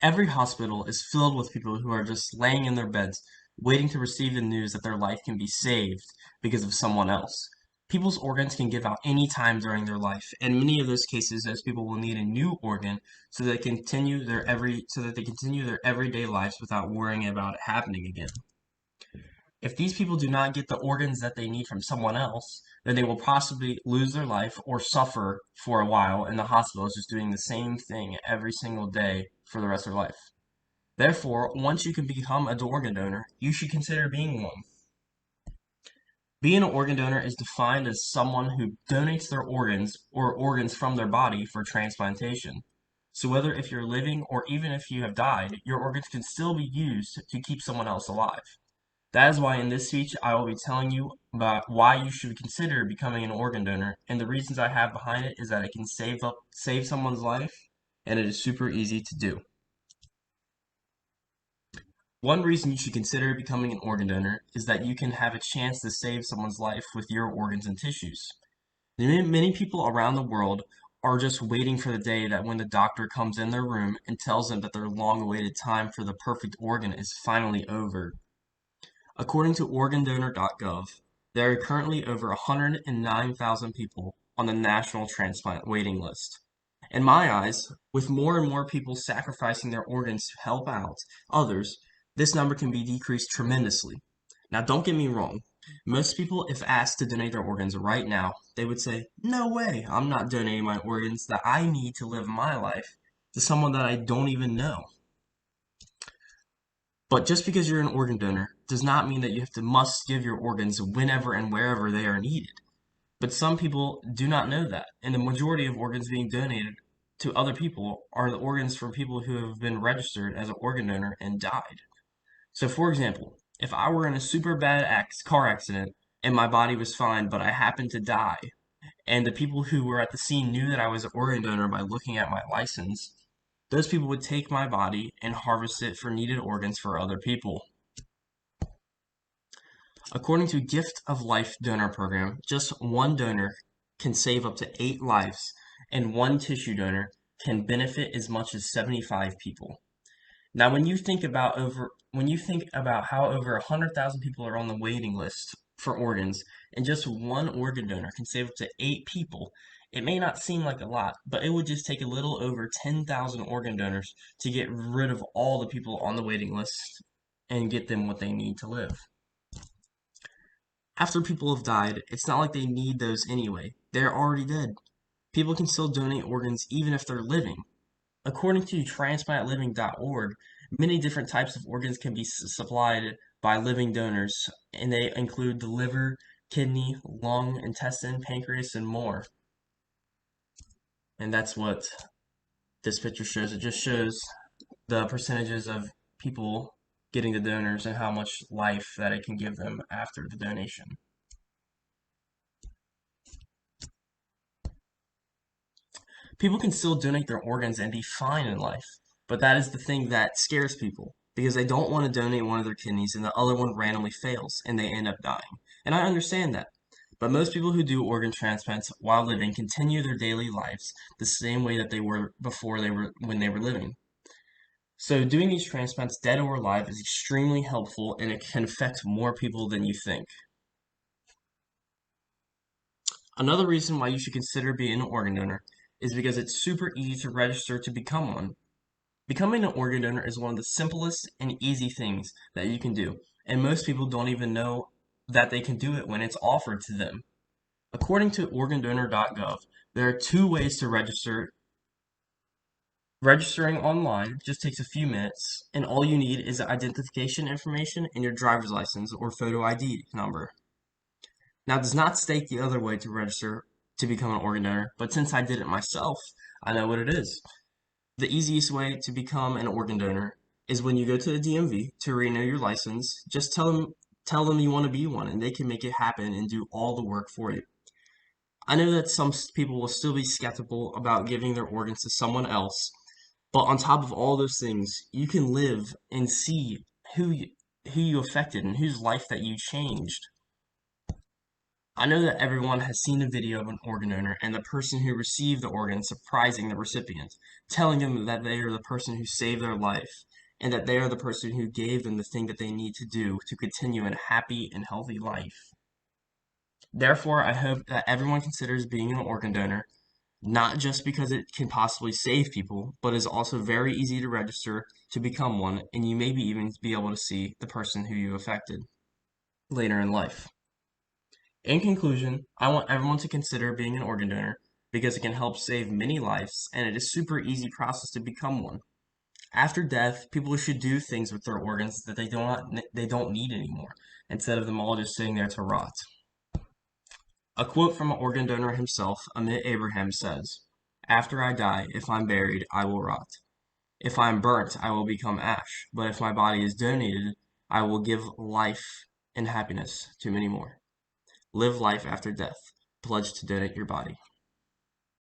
Every hospital is filled with people who are just laying in their beds, waiting to receive the news that their life can be saved because of someone else. People's organs can give out any time during their life, and in many of those cases, those people will need a new organ so that they continue their everyday lives without worrying about it happening again. If these people do not get the organs that they need from someone else, then they will possibly lose their life or suffer for a while in the hospital just doing the same thing every single day for the rest of their life. Therefore, once you can become an organ donor, you should consider being one. Being an organ donor is defined as someone who donates their organs or organs from their body for transplantation. So whether if you're living or even if you have died, your organs can still be used to keep someone else alive. That is why in this speech I will be telling you about why you should consider becoming an organ donor, and the reasons I have behind it is that it can save someone's life, and it is super easy to do. One reason you should consider becoming an organ donor is that you can have a chance to save someone's life with your organs and tissues. Many people around the world are just waiting for the day that when the doctor comes in their room and tells them that their long-awaited time for the perfect organ is finally over. According to organdonor.gov, there are currently over 109,000 people on the national transplant waiting list. In my eyes, with more and more people sacrificing their organs to help out others, this number can be decreased tremendously. Now, don't get me wrong. Most people, if asked to donate their organs right now, they would say, "No way, I'm not donating my organs that I need to live my life to someone that I don't even know." But just because you're an organ donor does not mean that must give your organs whenever and wherever they are needed. But some people do not know that, and the majority of organs being donated to other people are the organs from people who have been registered as an organ donor and died. So for example, if I were in a super bad car accident and my body was fine, but I happened to die, and the people who were at the scene knew that I was an organ donor by looking at my license, those people would take my body and harvest it for needed organs for other people. According to Gift of Life donor program, just one donor can save up to 8 lives, and one tissue donor can benefit as much as 75 people. Now, when you think about how over 100,000 people are on the waiting list for organs, and just one organ donor can save up to 8 people, it may not seem like a lot, but it would just take a little over 10,000 organ donors to get rid of all the people on the waiting list and get them what they need to live. After people have died, it's not like they need those anyway. They're already dead. People can still donate organs even if they're living. According to transplantliving.org, many different types of organs can be supplied by living donors, and they include the liver, kidney, lung, intestine, pancreas, and more. And that's what this picture shows. It just shows the percentages of people getting the donors and how much life that it can give them after the donation. People can still donate their organs and be fine in life, but that is the thing that scares people because they don't want to donate one of their kidneys and the other one randomly fails and they end up dying. And I understand that. But most people who do organ transplants while living continue their daily lives the same way that they were when they were living. So doing these transplants dead or alive is extremely helpful and it can affect more people than you think. Another reason why you should consider being an organ donor is because it's super easy to register to become one. Becoming an organ donor is one of the simplest and easy things that you can do, and most people don't even know that they can do it when it's offered to them. According to organdonor.gov, there are 2 ways to register. Registering online just takes a few minutes, and all you need is identification information and your driver's license or photo ID number. Now, it does not state the other way to register to become an organ donor, but since I did it myself, I know what it is. The easiest way to become an organ donor is when you go to the DMV to renew your license, just tell them you want to be one and they can make it happen and do all the work for you. I know that some people will still be skeptical about giving their organs to someone else, but on top of all those things, you can live and see who you affected and whose life that you changed. I know that everyone has seen a video of an organ donor and the person who received the organ surprising the recipient, telling them that they are the person who saved their life and that they are the person who gave them the thing that they need to do to continue a happy and healthy life. Therefore, I hope that everyone considers being an organ donor, not just because it can possibly save people, but is also very easy to register to become one, and you maybe even be able to see the person who you affected later in life. In conclusion, I want everyone to consider being an organ donor because it can help save many lives and it is a super easy process to become one. After death, people should do things with their organs that they don't need anymore, instead of them all just sitting there to rot. A quote from an organ donor himself, Amit Abraham says, "After I die, if I'm buried, I will rot. If I'm burnt, I will become ash. But if my body is donated, I will give life and happiness to many more. Live life after death. Pledge to donate your body."